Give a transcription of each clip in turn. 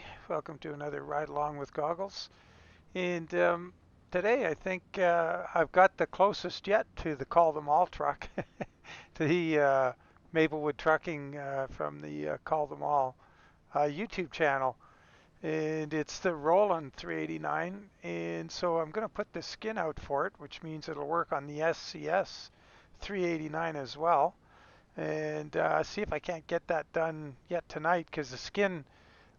everybody. Welcome to another Ride Along with Goggles. And today I think I've got the closest yet to the Call Them All truck, to the Maplewood Trucking from the Call Them All YouTube channel. And it's the Rollin 389. And so I'm going to put the skin out for it, which means it'll work on the SCS 389 as well. And see if I can't get that done yet tonight, because the skin,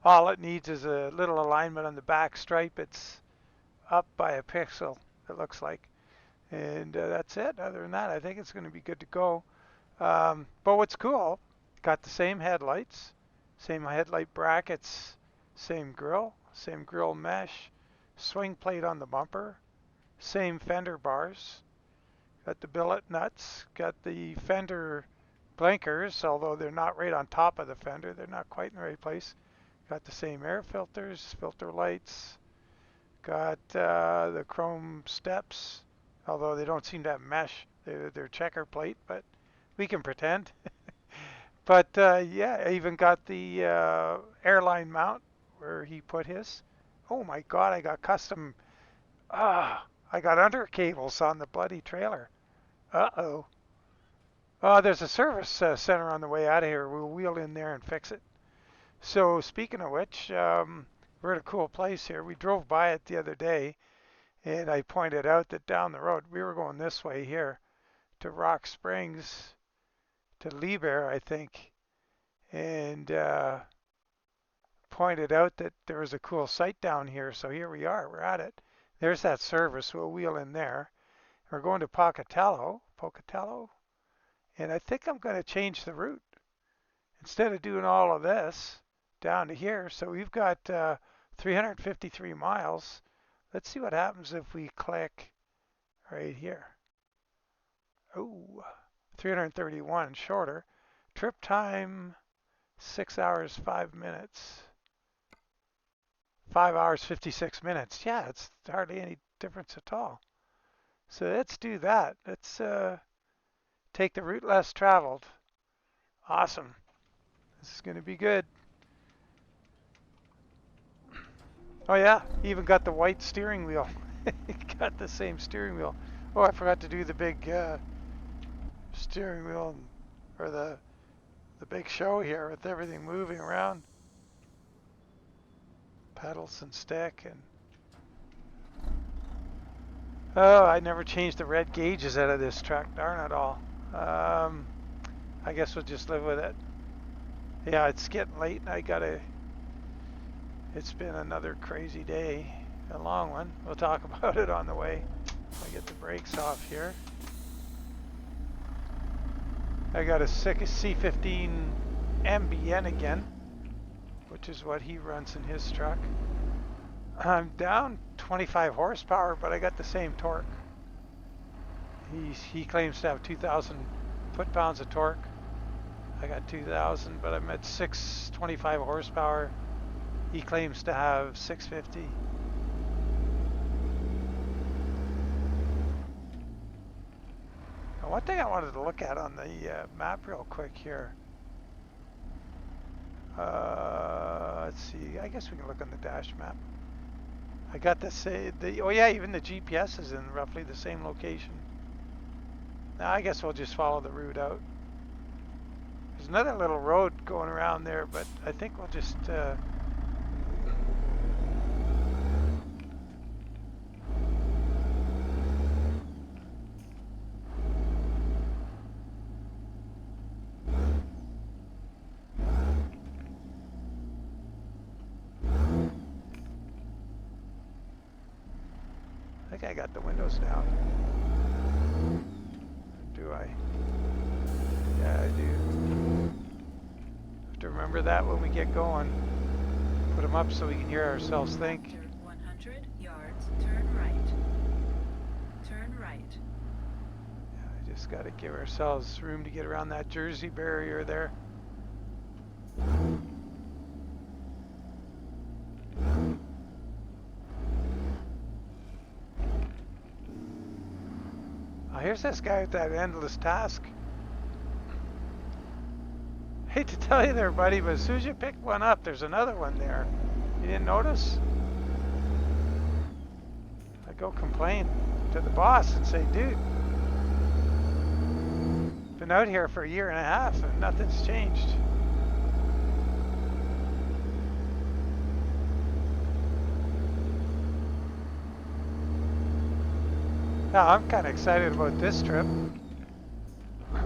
all it needs is a little alignment on the back stripe. It's up by a pixel, it looks like. And that's it. Other than that, I think it's going to be good to go. But what's cool, got the same headlights, same headlight brackets, same grill mesh, swing plate on the bumper, same fender bars, got the billet nuts, got the fender blinkers, although they're not right on top of the fender. They're not quite in the right place. Got the same air filters, filter lights. Got the chrome steps, although they don't seem to have mesh. They're checker plate, but we can pretend. But yeah, I even got the airline mount where he put his. Oh my God, I got custom. I got under cables on the bloody trailer. Uh-oh. There's a service center on the way out of here. We'll wheel in there and fix it. So speaking of which, we're at a cool place here. We drove by it the other day, and I pointed out that down the road, we were going this way here to Rock Springs, to Liebherr, I think, and pointed out that there was a cool site down here. So here we are. We're at it. There's that service. We'll wheel in there. We're going to Pocatello. And I think I'm going to change the route. Instead of doing all of this down to here, so we've got 353 miles. Let's see what happens if we click right here. Oh, 331 shorter. Trip time, 6 hours, 5 minutes. 5 hours, 56 minutes. Yeah, it's hardly any difference at all. So let's do that. Let's take the route less traveled. Awesome. This is going to be good. Oh yeah, even got the white steering wheel. Got the same steering wheel. Oh, I forgot to do the big steering wheel, or the big show here with everything moving around. Pedals and stick and oh, I never changed the red gauges out of this truck. Darn it all. I guess we'll just live with it. Yeah, it's getting late and it's been another crazy day. A long one. We'll talk about it on the way. I'll get the brakes off here. I got a C15 MBN again, which is what he runs in his truck. I'm down 25 horsepower, but I got the same torque. He claims to have 2,000 foot-pounds of torque. I got 2,000, but I'm at 625 horsepower. He claims to have 650. Now, one thing I wanted to look at on the map real quick here. Let's see. I guess we can look on the dash map. I got oh yeah, even the GPS is in roughly the same location. Now I guess we'll just follow the route out. There's another little road going around there, but I think we'll just I got the windows down. Do I? Yeah, I do. Have to remember that when we get going. Put them up so we can hear ourselves think. 100 yards, turn right. Turn right. Yeah, I just got to give ourselves room to get around that Jersey barrier there. Here's this guy with that endless task. Hate to tell you there, buddy, but as soon as you pick one up, there's another one there. You didn't notice? I go complain to the boss and say, dude, been out here for a year and a half and nothing's changed. Now I'm kind of excited about this trip.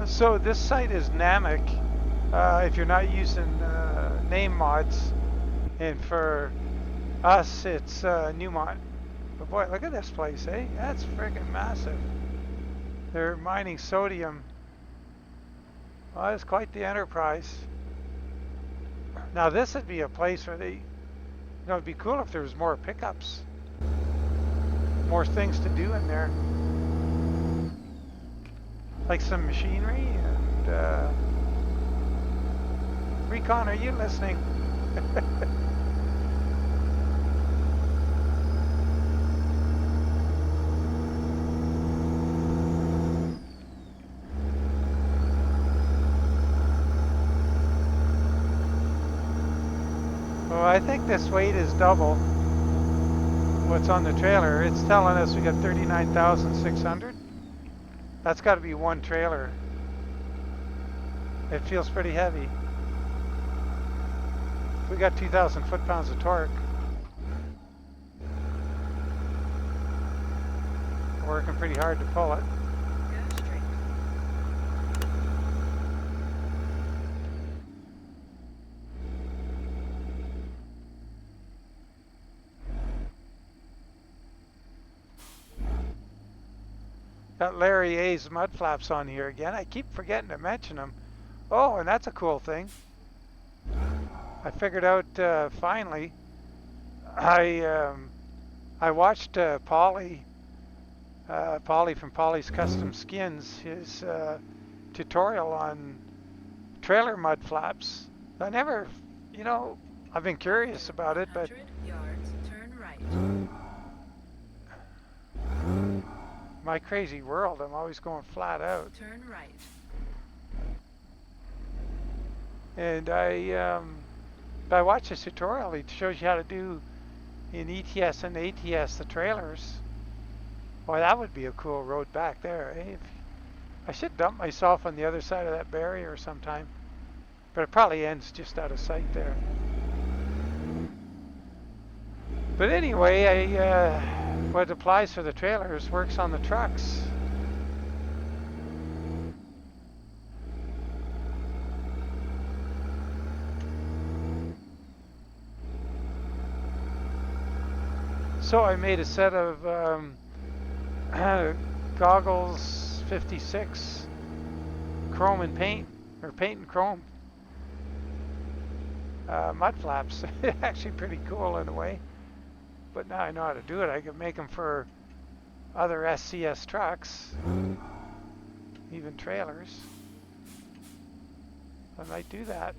So this site is NAMIC, if you're not using name mods, and for us it's Newmont. But boy, look at this place, eh? That's freaking massive. They're mining sodium. Well, it's quite the enterprise. Now this would be a place where it'd be cool if there was more pickups, more things to do in there, like some machinery and Recon, are you listening? Well, I think this weight is double what's on the trailer. It's telling us we got 39,600. That's got to be one trailer. It feels pretty heavy. We got 2,000 foot-pounds of torque. Working pretty hard to pull it. Go straight. Got Larry A's mud flaps on here again. I keep forgetting to mention them. Oh, and that's a cool thing. I figured out finally. I watched Paulie from Paulie's Custom Skins, his tutorial on trailer mud flaps. I never, I've been curious about it, but 100 yards, turn right. my crazy world, I'm always going flat out. Turn right. And I watched this tutorial. It shows you how to do in ETS and ATS the trailers. Boy, that would be a cool road back there, eh? I should dump myself on the other side of that barrier sometime. But it probably ends just out of sight there. But anyway, what applies for the trailers works on the trucks. So I made a set of goggles 56 chrome and paint, or paint and chrome mud flaps. Actually pretty cool in a way, but now I know how to do it. I can make them for other SCS trucks, even trailers. I might do that.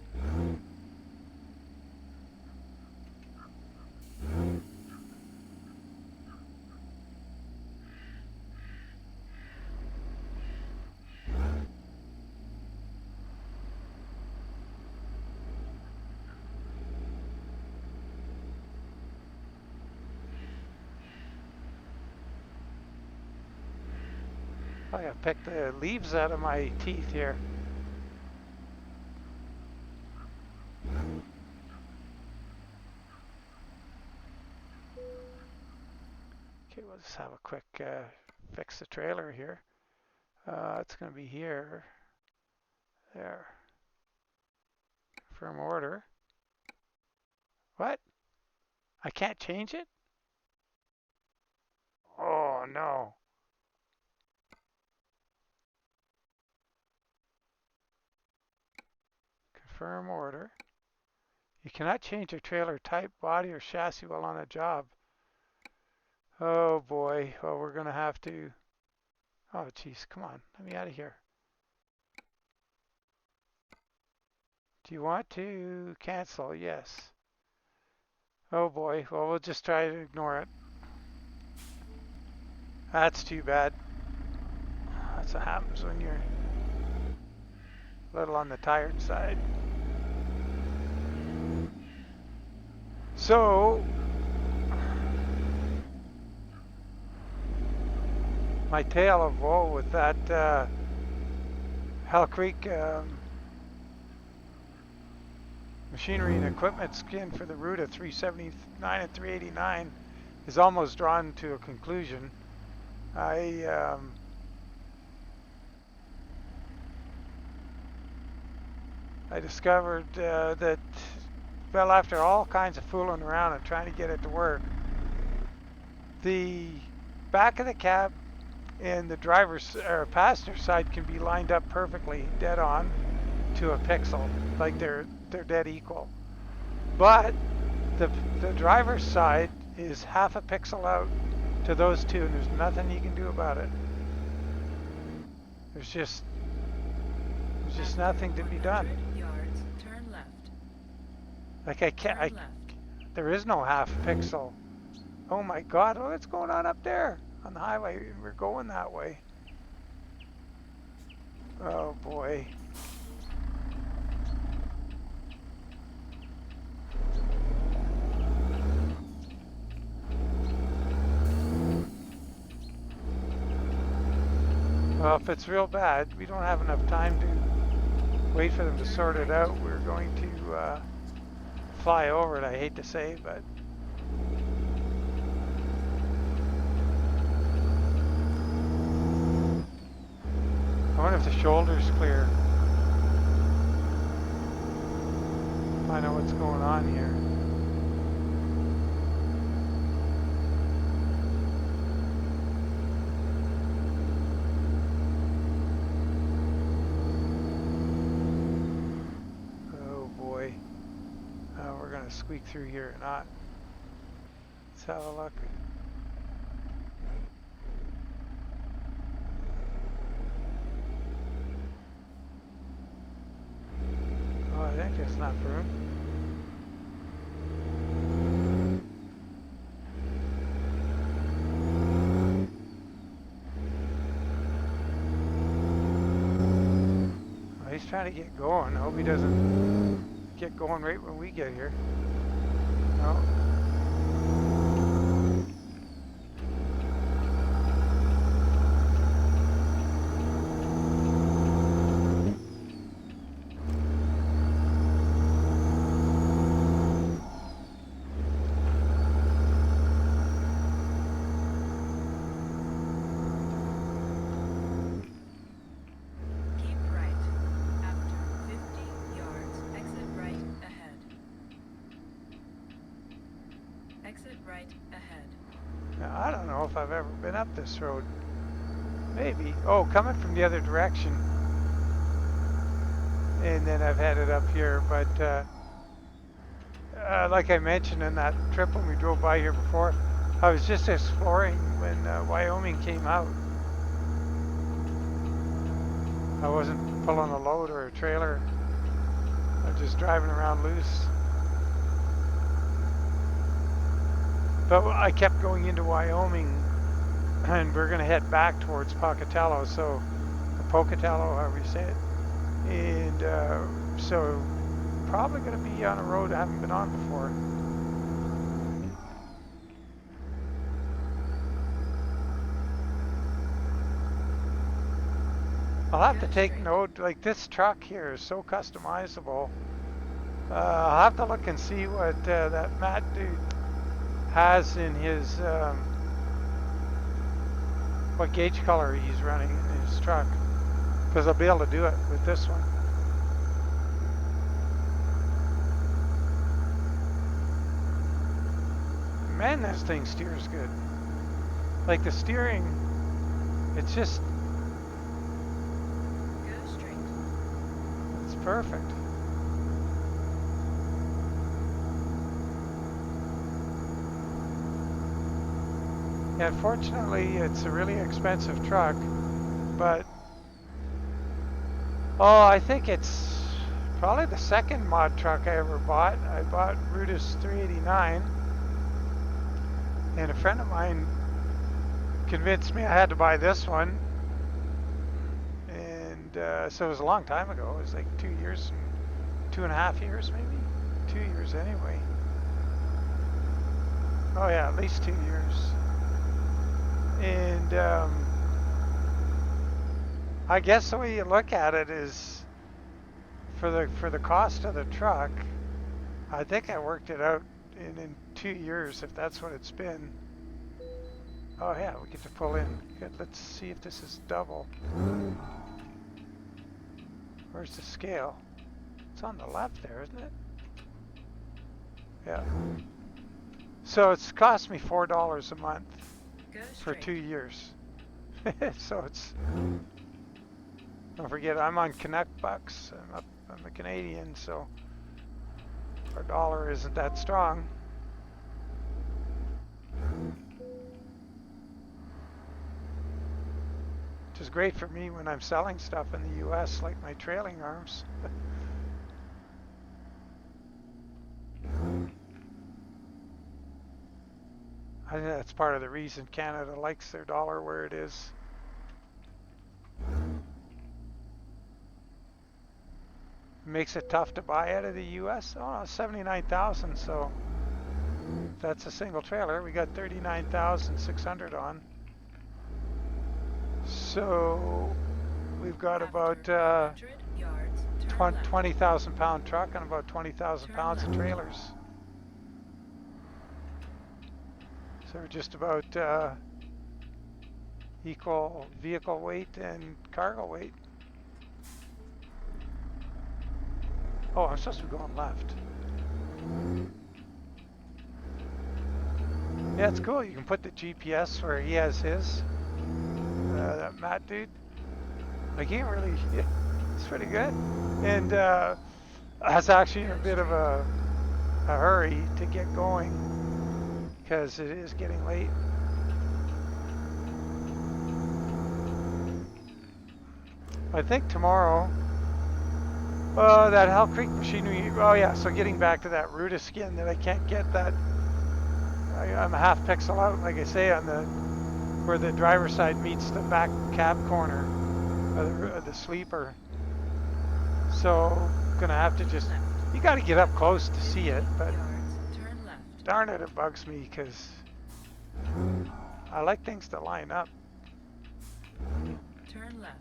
I gotta pick the leaves out of my teeth here. Okay, we'll just have a quick fix the trailer here. It's gonna be here. There. Firm order. What? I can't change it? Oh no. Confirm order. You cannot change your trailer type, body, or chassis while on a job. Oh boy. Well, we're gonna have to. Oh geez, come on. Let me out of here. Do you want to cancel? Yes. Oh boy. Well, we'll just try to ignore it. That's too bad. That's what happens when you're a little on the tired side. So my tale of woe with that Hell Creek machinery and equipment skin for the route of 379 and 389 is almost drawn to a conclusion. I discovered that, well, after all kinds of fooling around and trying to get it to work, the back of the cab and the driver's or passenger side can be lined up perfectly, dead on to a pixel, like they're dead equal. But the driver's side is half a pixel out to those two, and there's nothing you can do about it. There's just nothing to be done. 100 yards, turn left. Like I can't. There is no half pixel. Oh my God! What's going on up there on the highway? We're going that way. Oh boy. Well, if it's real bad, we don't have enough time to wait for them to sort it out. We're going to fly over it, I hate to say, but I wonder if the shoulder's clear. Find out what's going on here. Squeak through here or not. Let's have a look. Oh, I think there's enough room. Oh, he's trying to get going. I hope he doesn't get going right when we get here. No. I don't know if I've ever been up this road. Maybe. Oh, coming from the other direction. And then I've headed up here. But like I mentioned in that trip when we drove by here before, I was just exploring when Wyoming came out. I wasn't pulling a load or a trailer. I was just driving around loose. But I kept going into Wyoming, and we're going to head back towards Pocatello, so Pocatello, however you say it. And so probably going to be on a road I haven't been on before. I'll have to take note, like this truck here is so customizable. I'll have to look and see what that Matt dude has in his, what gauge color he's running in his truck, because I'll be able to do it with this one. Man, this thing steers good. Like the steering, it's just, Go straight. it's perfect. Yeah, unfortunately, it's a really expensive truck, but oh, I think it's probably the second mod truck I ever bought. I bought Rutus 389, and a friend of mine convinced me I had to buy this one, and so it was a long time ago. It was like 2 years, 2.5 years maybe, 2 years anyway. Oh yeah, at least 2 years. And I guess the way you look at it is for the cost of the truck. I think I worked it out in 2 years, if that's what it's been. Oh yeah, we get to pull in. Good. Let's see if this is double. Where's the scale? It's on the left there, isn't it? Yeah. So it's cost me $4 a month Go for straight. 2 years. So it's, don't forget, I'm on KaD. I'm a Canadian, so our dollar isn't that strong. Which is great for me when I'm selling stuff in the US, like my trailing arms. I think that's part of the reason Canada likes their dollar where it is. It makes it tough to buy out of the US. Oh, 79,000, so if that's a single trailer. We got 39,600 on. So we've got about 20,000 pound truck and about 20,000 pounds of trailers. So we're just about equal vehicle weight and cargo weight. Oh, I'm supposed to be going left. Yeah, it's cool. You can put the GPS where he has his. That Matt dude. Like, he really, yeah, it's pretty good. And I was actually in a bit of a hurry to get going because it is getting late. I think tomorrow, that Hell Creek machinery, oh yeah, so getting back to that Ruta skin that I can't get that, I'm a half pixel out, like I say, on the, where the driver's side meets the back cab corner of the sleeper. So, gonna have to just, you gotta get up close to see it, but darn it, it bugs me because I like things to line up. Turn left.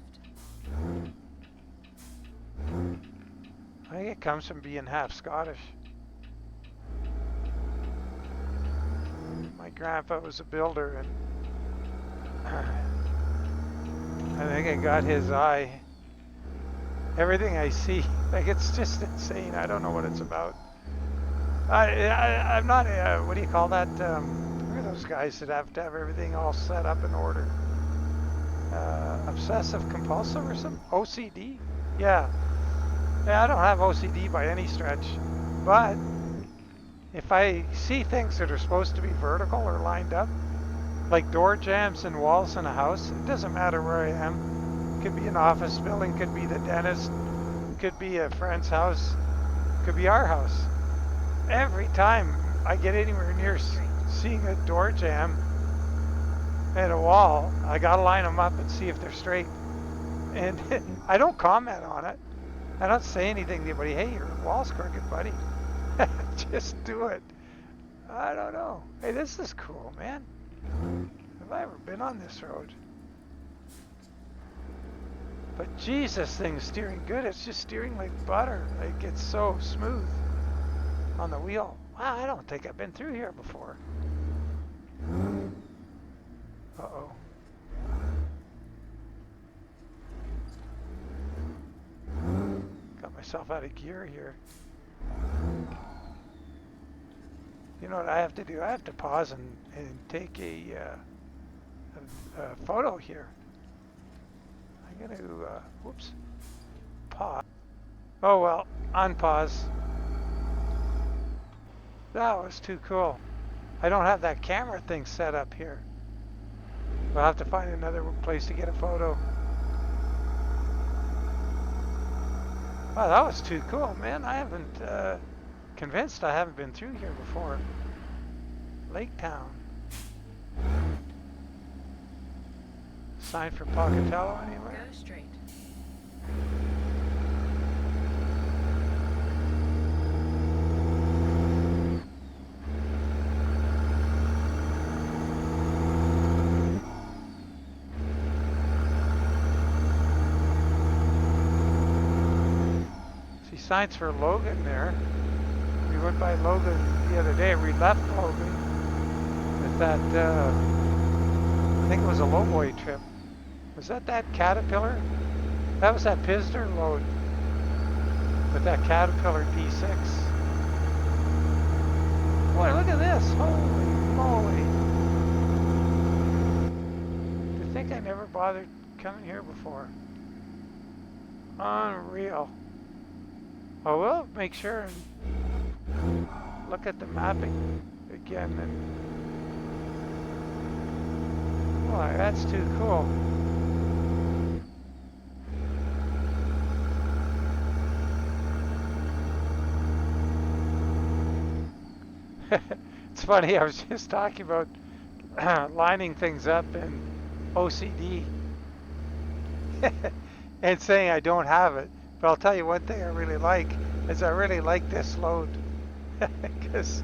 I think it comes from being half Scottish. My grandpa was a builder, and I think I got his eye. Everything I see, like, it's just insane. I don't know what it's about. I'm not, what do you call that? Who are those guys that have to have everything all set up in order? Obsessive compulsive or something? OCD? Yeah. Yeah, I don't have OCD by any stretch. But if I see things that are supposed to be vertical or lined up, like door jambs and walls in a house, it doesn't matter where I am. It could be an office building, could be the dentist, could be a friend's house, could be our house. Every time I get anywhere near seeing a door jamb and a wall, I gotta line them up and see if they're straight. And I don't comment on it. I don't say anything to anybody. Hey, your wall's crooked, buddy. Just do it. I don't know. Hey, this is cool, man. Have I ever been on this road? But geez, this thing's steering good. It's just steering like butter. Like, it's so smooth on the wheel. Wow, I don't think I've been through here before. Uh-oh. Got myself out of gear here. You know what I have to do? I have to pause and take a photo here. I'm going to, whoops, pause. Oh well, unpause. That was too cool. I don't have that camera thing set up here. We'll have to find another place to get a photo. Wow, that was too cool, man. I haven't, convinced I haven't been through here before. Lake Town. Sign for Pocatello anywhere? Go straight. signs for Logan there. We went by Logan the other day. We left Logan with that, I think it was a lowboy trip. Was that Caterpillar? That was that Pisner load with that Caterpillar D6. Boy, look at this. Holy moly. To think I never bothered coming here before. Unreal. Oh, we'll make sure and look at the mapping again. And boy, that's too cool. It's funny, I was just talking about lining things up in OCD and saying I don't have it. But I'll tell you one thing I really like is I really like this load because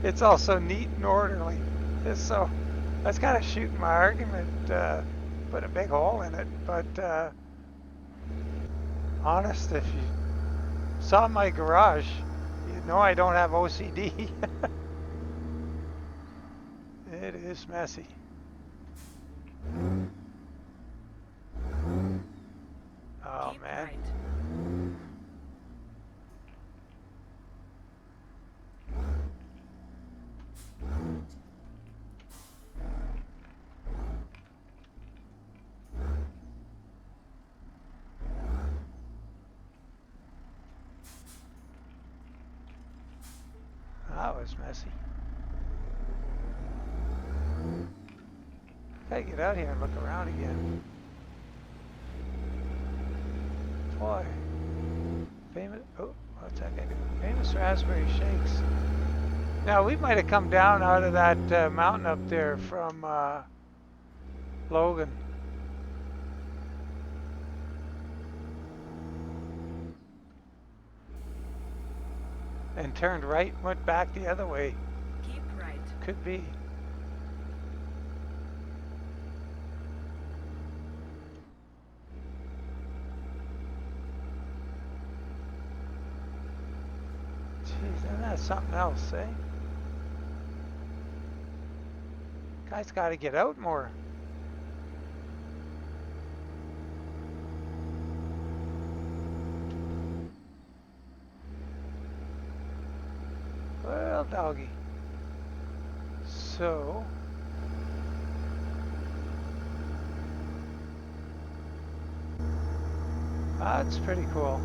it's also neat and orderly. So that's kind of shooting my argument, put a big hole in it. But honest, if you saw my garage, you know I don't have OCD. It is messy. Oh, Keep man. right. That was messy. Gotta get out here and look around again. Boy. Famous, oh, what's that guy doing? Famous raspberry shakes. Now, we might have come down out of that mountain up there from Logan. And turned right, went back the other way. Keep right. Could be. Jeez, isn't that something else, eh? Guys gotta get out more. Well, doggy. So, that's pretty cool.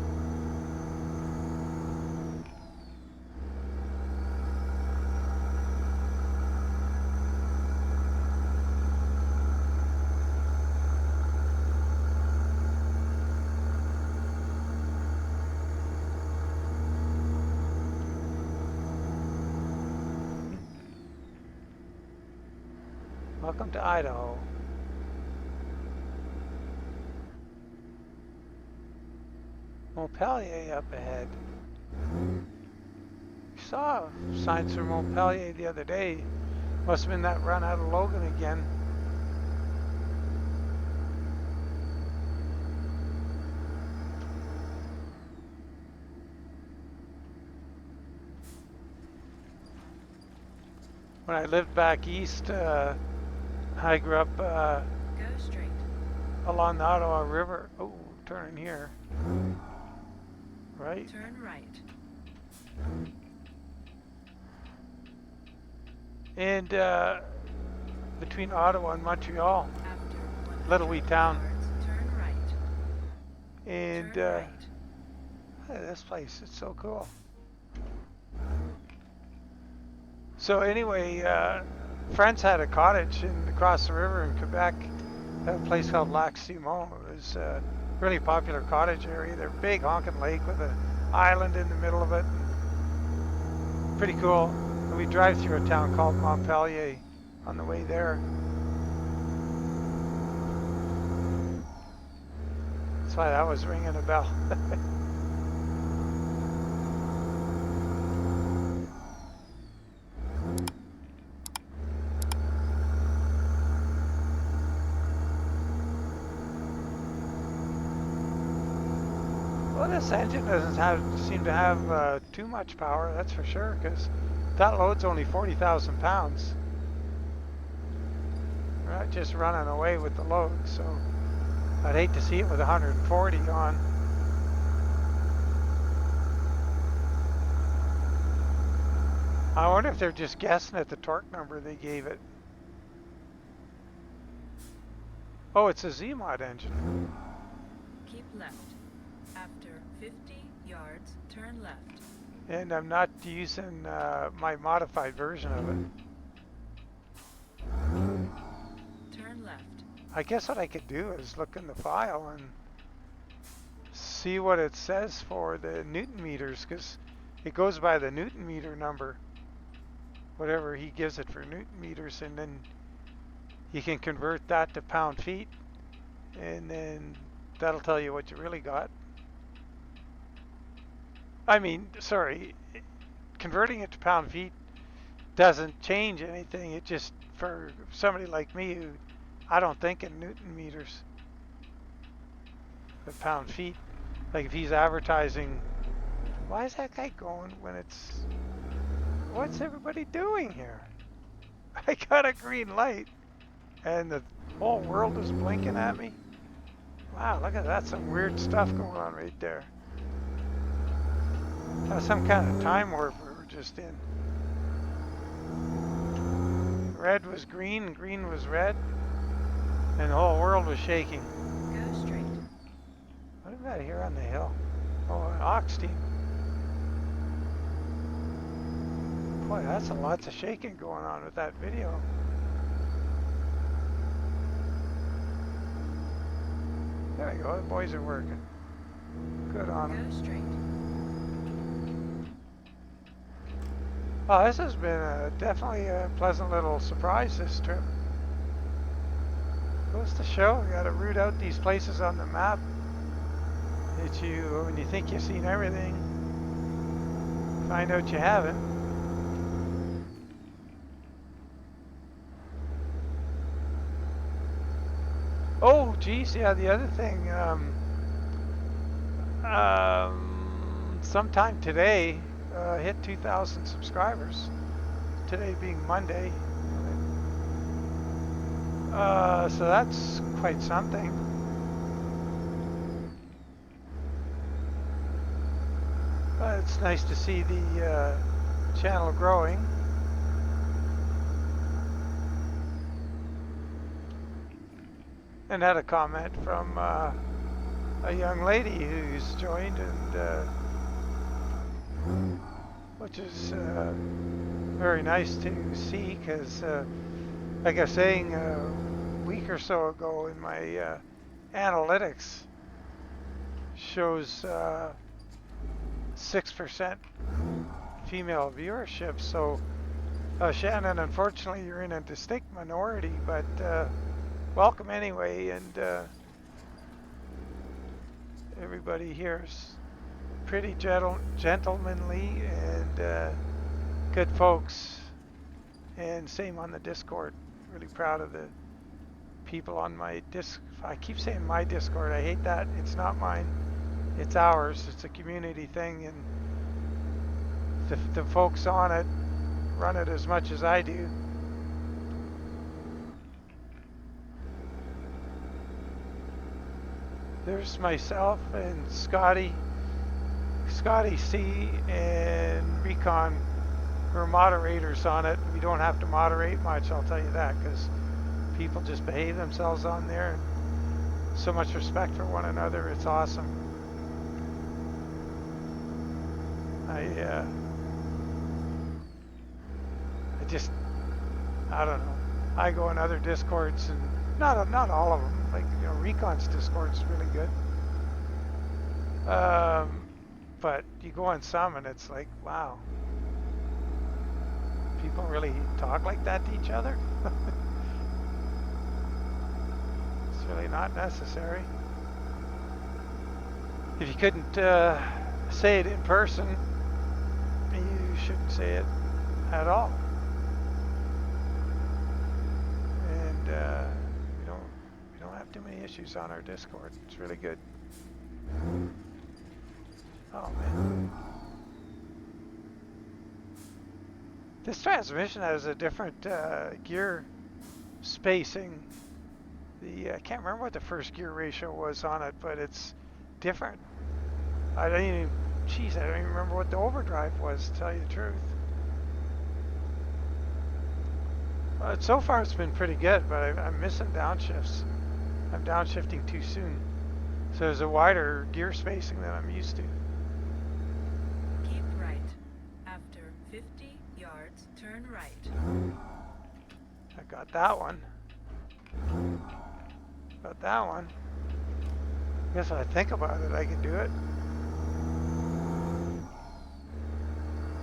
Welcome to Idaho. Montpelier up ahead. Saw signs for Montpelier the other day. Must have been that run out of Logan again. When I lived back east, I grew up Go straight. along the Ottawa River. Oh, turning here. Right? Turn right. And between Ottawa and Montreal, After 100 little wee town. yards, turn right. And Turn right. hey, this place is so cool. So anyway, friends had a cottage across the river in Quebec, at a place called Lac Simon. It was a really popular cottage area. They're a big honking lake with an island in the middle of it. Pretty cool. And we drive through a town called Montpelier on the way there. That's why that was ringing a bell. Well, this engine doesn't seem to have too much power, that's for sure, because that load's only 40,000 pounds. We're not just running away with the load, so I'd hate to see it with 140 on. I wonder if they're just guessing at the torque number they gave it. Oh, it's a Z-Mod engine. Keep left. After 50 yards, turn left. And I'm not using my modified version of it. Turn left. I guess what I could do is look in the file and see what it says for the Newton meters, because it goes by the Newton meter number, whatever he gives it for Newton meters, and then you can convert that to pound feet, and then that'll tell you what you really got. I mean, sorry, converting it to pound feet doesn't change anything. It just, for somebody like me who I don't think in Newton meters, the pound feet, like if he's advertising, why is that guy going when it's, what's everybody doing here? I got a green light and the whole world is blinking at me. Wow, look at that, some weird stuff going on right there. Some kind of time warp we were just in. Red was green, green was red, and the whole world was shaking. Go straight. What is that here on the hill? Oh, an ox team. Boy, that's lots of shaking going on with that video. There we go, the boys are working. Good on them. Go straight. Oh, this has been definitely a pleasant little surprise, this trip. Goes to show, you gotta root out these places on the map that you, when you think you've seen everything, find out you haven't. Oh, geez, yeah, the other thing, sometime today, hit 2,000 subscribers. Today being Monday. So that's quite something. But it's nice to see the channel growing. And had a comment from a young lady who's joined, and which is very nice to see, because like I was saying a week or so ago, in my analytics shows 6% female viewership. So Shannon, unfortunately you're in a distinct minority, but welcome anyway, and everybody here is pretty gentlemanly and good folks, and same on the Discord. Really proud of the people on my I keep saying my Discord, I hate that. It's not mine, it's ours. It's a community thing, and the folks on it run it as much as I do. There's myself and Scotty C and Recon, who are moderators on it. We don't have to moderate much, I'll tell you that, because people just behave themselves on there, and so much respect for one another. It's awesome. I don't know. I go in other Discords, and not all of them. Like, you know, Recon's Discord's really good. But you go on some, and it's like, wow, people really talk like that to each other. It's really not necessary. If you couldn't say it in person, you shouldn't say it at all. And we don't have too many issues on our Discord. It's really good. Oh man. This transmission has a different gear spacing. I can't remember what the first gear ratio was on it, but it's different. I don't even, geez, I don't even remember what the overdrive was, to tell you the truth. So far it's been pretty good, but I'm missing downshifts. I'm downshifting too soon. So there's a wider gear spacing than I'm used to. Keep right. After 50 yards, turn right. I got that one. Got that one. Guess if I think about it, I can do it.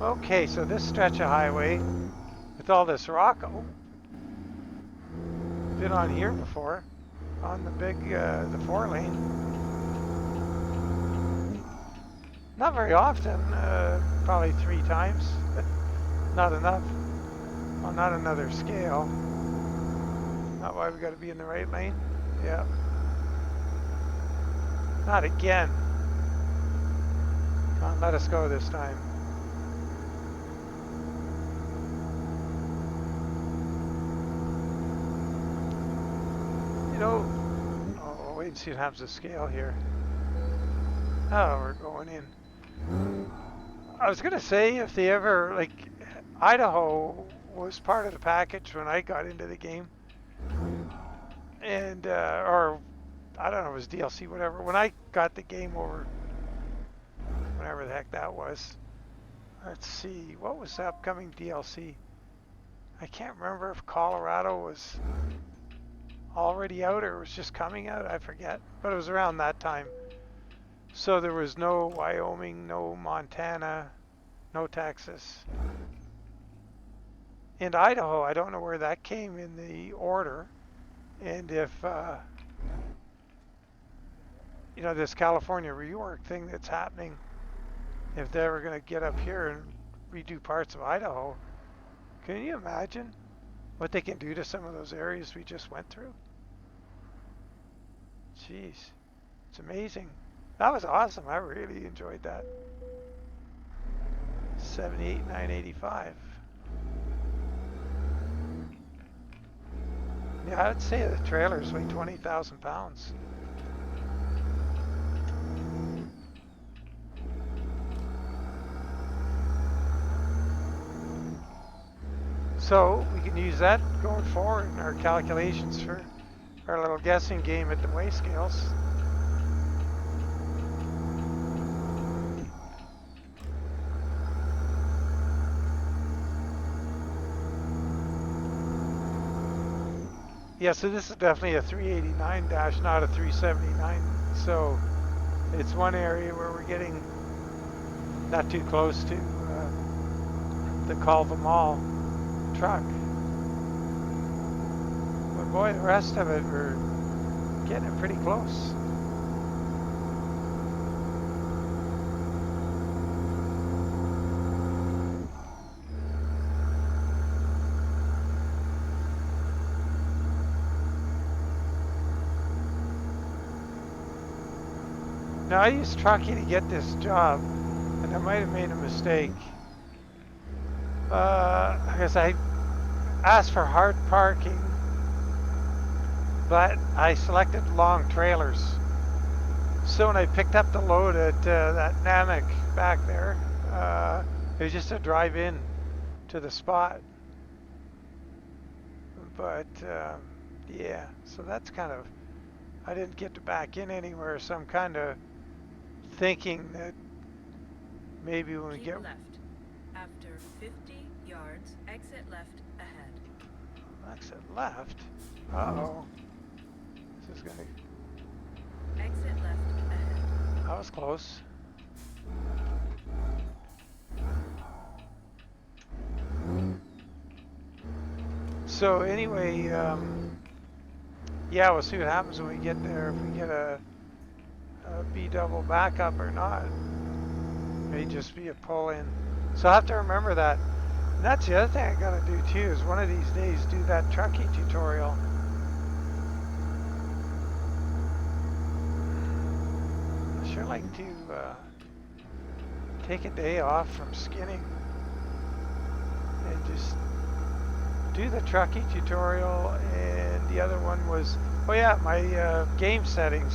Okay, so this stretch of highway with all this rock, been on here before, on the big, the 4-lane. Not very often, probably 3 times. Not enough. Well, not another scale. Not why we got to be in the right lane. Yeah. Not again. Come on, let us go this time. You know, oh, we'll wait and see what happens to scale here. Oh, we're going in. I was going to say, if they ever, like, Idaho was part of the package when I got into the game. And, or, I don't know, it was DLC, whatever. When I got the game over, whenever the heck that was. Let's see, what was the upcoming DLC? I can't remember if Colorado was already out or it was just coming out, I forget. But it was around that time. So there was no Wyoming, no Montana, no Texas. And Idaho, I don't know where that came in the order. And if, you know, this California rework thing that's happening, if they're ever going to get up here and redo parts of Idaho, can you imagine what they can do to some of those areas we just went through? Jeez, it's amazing. That was awesome. I really enjoyed that. 78,985. Yeah, I'd say the trailers weigh 20,000 pounds. So we can use that going forward in our calculations for our little guessing game at the weigh scales. Yeah, so this is definitely a 389 dash, not a 379. So it's one area where we're getting not too close to the call them all truck. But boy, the rest of it, we're getting it pretty close. Now I used Truckee to get this job, and I might have made a mistake. Because I asked for hard parking, but I selected long trailers. So when I picked up the load at that NAMIC back there, it was just a drive in to the spot. But yeah, so that's kind of, I didn't get to back in anywhere, so I'm kind of thinking that maybe when we Keep get left. After 50 yards, exit left ahead. exit left. Uh-oh. This is gonna, Exit left ahead. that was close. So anyway, yeah, we'll see what happens when we get there, if we get a B double backup or not. May just be a pull in. So I have to remember that. And that's the other thing I gotta do too, is one of these days do that trucking tutorial. I sure like to take a day off from skinning and just do the trucking tutorial. And the other one was, oh yeah, my game settings.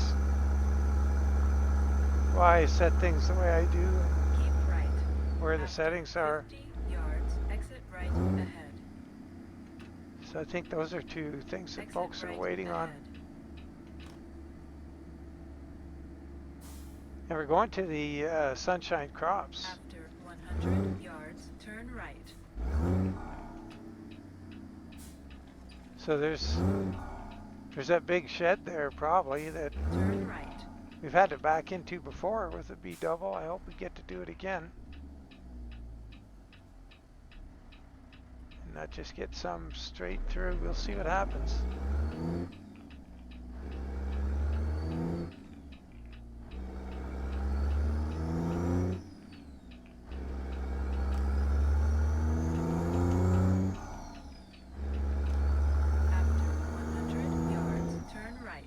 Why I set things the way I do and Keep right. where the After settings are. 50 yards, exit right ahead. So I think those are two things that Exit folks are right waiting on. ahead. And we're going to the Sunshine Crops. After 100 yards, turn right. So there's that big shed there probably that Turn right. we've had to back into before with the B double. I hope we get to do it again. And not just get some straight through. We'll see what happens. After 100 yards, turn right.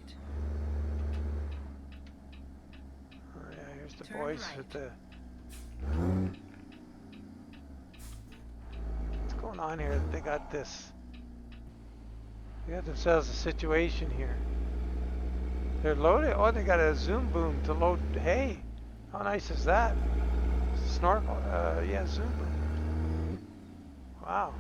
Oh yeah, here's the Turn boys right. with the... What's going on here? They got this... They got themselves a situation here. They're loaded. Oh, they got a zoom boom to load hay. How nice is that? Snorkel. Yeah, zoom boom. Wow.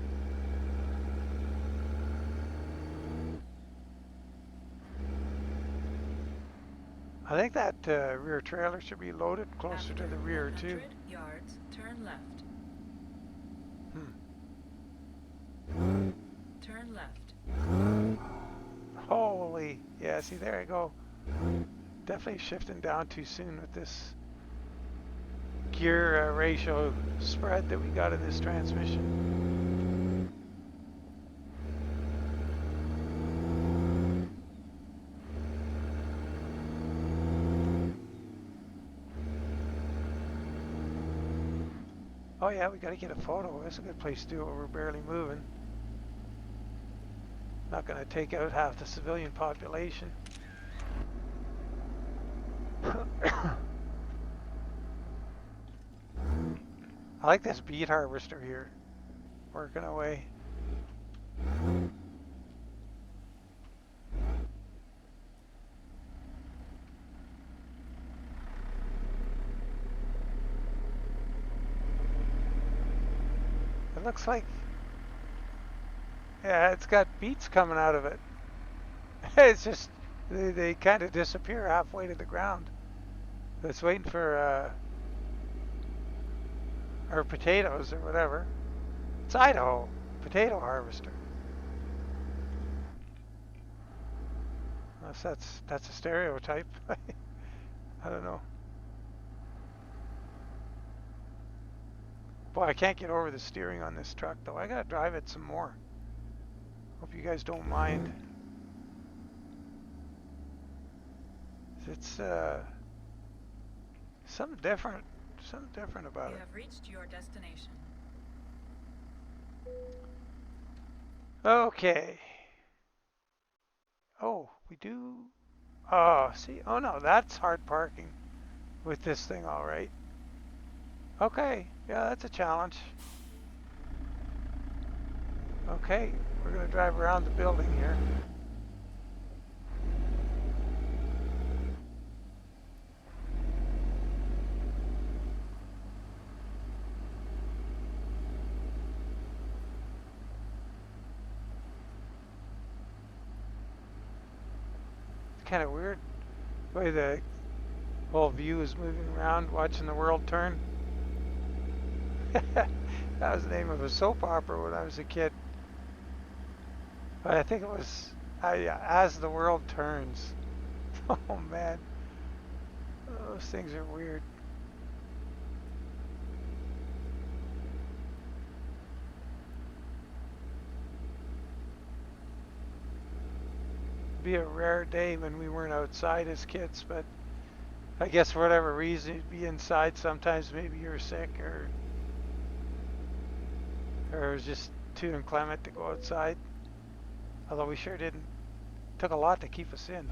I think that rear trailer should be loaded closer to the rear too. 100 yards, turn left. Turn left. Holy, yeah, see there I go. Definitely shifting down too soon with this gear ratio spread that we got in this transmission. Oh yeah, we gotta get a photo. That's a good place to do it. We're barely moving. Not gonna take out half the civilian population. I like this beet harvester here, working away. It looks like, yeah, it's got beets coming out of it. It's just, they kind of disappear halfway to the ground. It's waiting for, or potatoes or whatever. It's Idaho, potato harvester. Unless that's a stereotype. I don't know. Boy, I can't get over the steering on this truck though. I gotta drive it some more. Hope you guys don't mind. It's something different about You it. have reached your destination. Okay. Oh, we do. Oh, see. Oh no, that's hard parking with this thing, all right. Okay, yeah, that's a challenge. Okay, we're gonna drive around the building here. Kind of weird the way the whole view is moving around, watching the world turn. That was the name of a soap opera when I was a kid. But I think it was As the World Turns. Oh man, those things are weird. Be a rare day when we weren't outside as kids, but I guess for whatever reason you'd be inside sometimes. Maybe you're sick or it was just too inclement to go outside. Although we sure didn't. Took a lot to keep us in.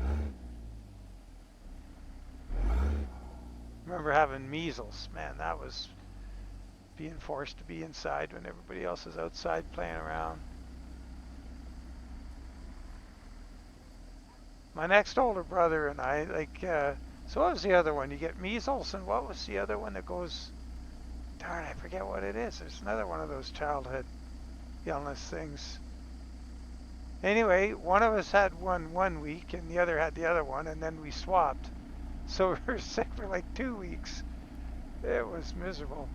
Remember having measles. Man, that was being forced to be inside when everybody else is outside playing around. My next older brother and I, so what was the other one? You get measles, and what was the other one that goes, darn, I forget what it is. There's another one of those childhood illness things. Anyway, one of us had one week, and the other had the other one, and then we swapped. So we were sick for like 2 weeks. It was miserable.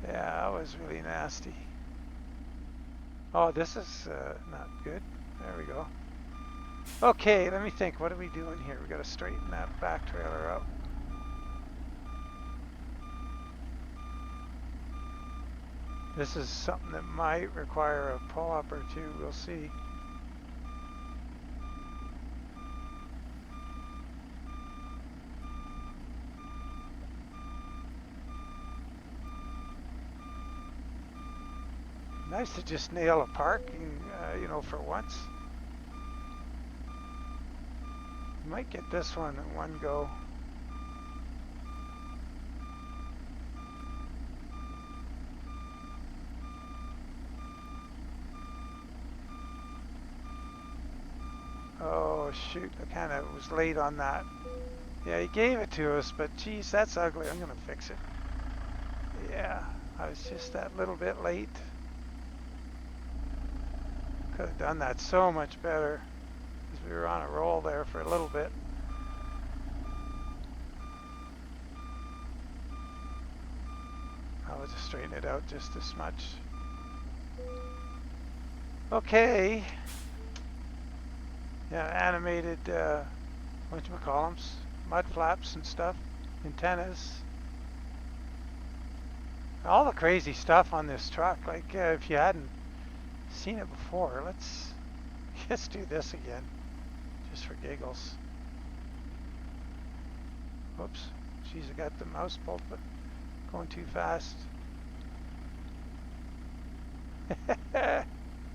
Yeah, that was really nasty. Oh, this is not good. There we go. Okay, let me think. What are we doing here? We got to straighten that back trailer up. This is something that might require a pull-up or two. We'll see. Nice to just nail a parking, you know, for once. Might get this one in one go. Oh shoot, I kind of was late on that. Yeah, he gave it to us, but geez, that's ugly. I'm gonna fix it. Yeah, I was just that little bit late. Could have done that so much better, because we were on a roll there for a little bit. I'll just straighten it out just this much. Okay. Yeah, animated, whatchamacallums, mud flaps and stuff, antennas. All the crazy stuff on this truck. Like, if you hadn't seen it before, let's do this again, just for giggles. Whoops, geez, I got the mouse pulpit going too fast.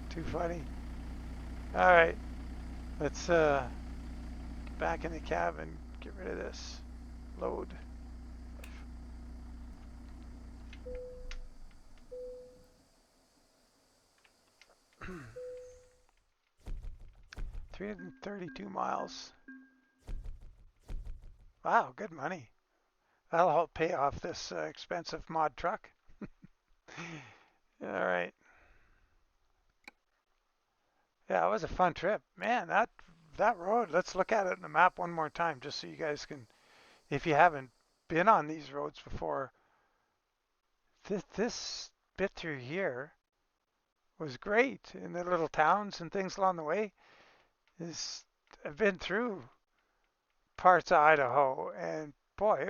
Too funny. All right, let's get back in the cab and get rid of this. Load. 332 miles. Wow, good money. That'll help pay off this expensive mod truck. All right. Yeah, it was a fun trip. Man, that road, let's look at it in the map one more time just so you guys can, if you haven't been on these roads before, this bit through here was great. In the little towns and things along the way. I've been through parts of Idaho, and boy,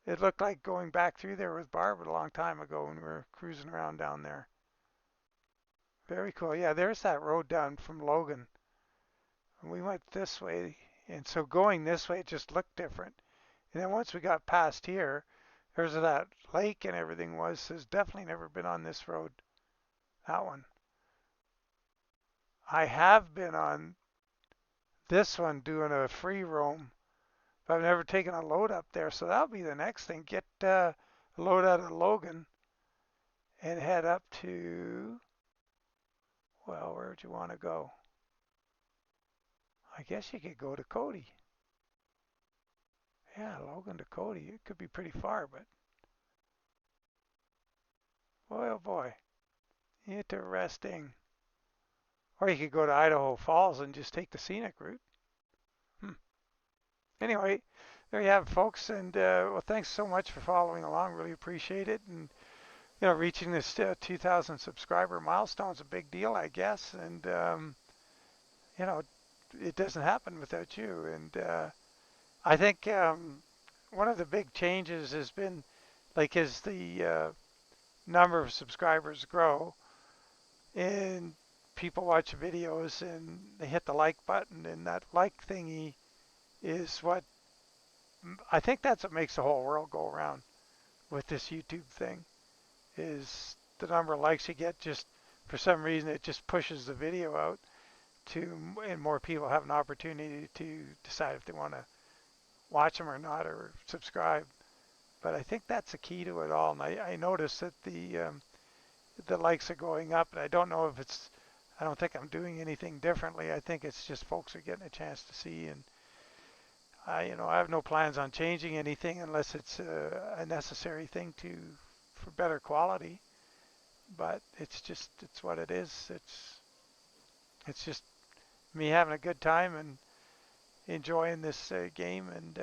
it looked like going back through there with Barb a long time ago when we were cruising around down there. Very cool. Yeah, there's that road down from Logan. And we went this way, and so going this way it just looked different. And then once we got past here, there's that lake and everything was. There's definitely never been on this road. That one. I have been on this one doing a free roam, but I've never taken a load up there. So that'll be the next thing. Get a load out of Logan and head up to, well, where would you want to go? I guess you could go to Cody. Yeah, Logan to Cody. It could be pretty far, but boy, oh boy, interesting. Or you could go to Idaho Falls and just take the scenic route. Anyway, there you have it, folks. And well, thanks so much for following along. Really appreciate it. And you know, reaching this 2,000 subscriber milestone is a big deal, I guess. And you know, it doesn't happen without you. And I think one of the big changes has been, like, as the number of subscribers grow and people watch videos and they hit the like button, and that like thingy is what I think that's what makes the whole world go around with this YouTube thing, is the number of likes you get. Just for some reason it just pushes the video out to, and more people have an opportunity to decide if they want to watch them or not or subscribe. But I think that's the key to it all. And I noticed that the likes are going up, and I don't know if it's. I don't think I'm doing anything differently. I think it's just folks are getting a chance to see, and I have no plans on changing anything unless it's a necessary thing for better quality. But it's what it is. It's just me having a good time and enjoying this game, and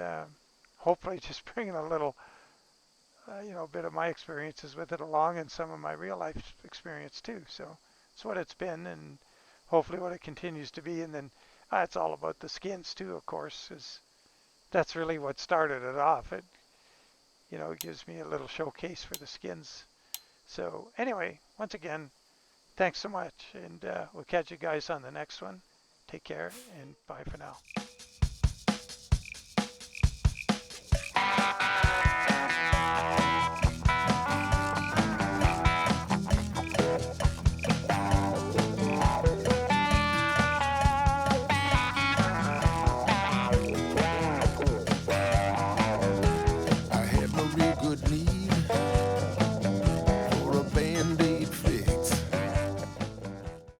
hopefully just bringing a little bit of my experiences with it along and some of my real life experience too. So it's what it's been, and hopefully what it continues to be. And then it's all about the skins too, of course, is that's really what started it off. It gives me a little showcase for the skins. So anyway, once again, thanks so much, and we'll catch you guys on the next one. Take care, and bye for now.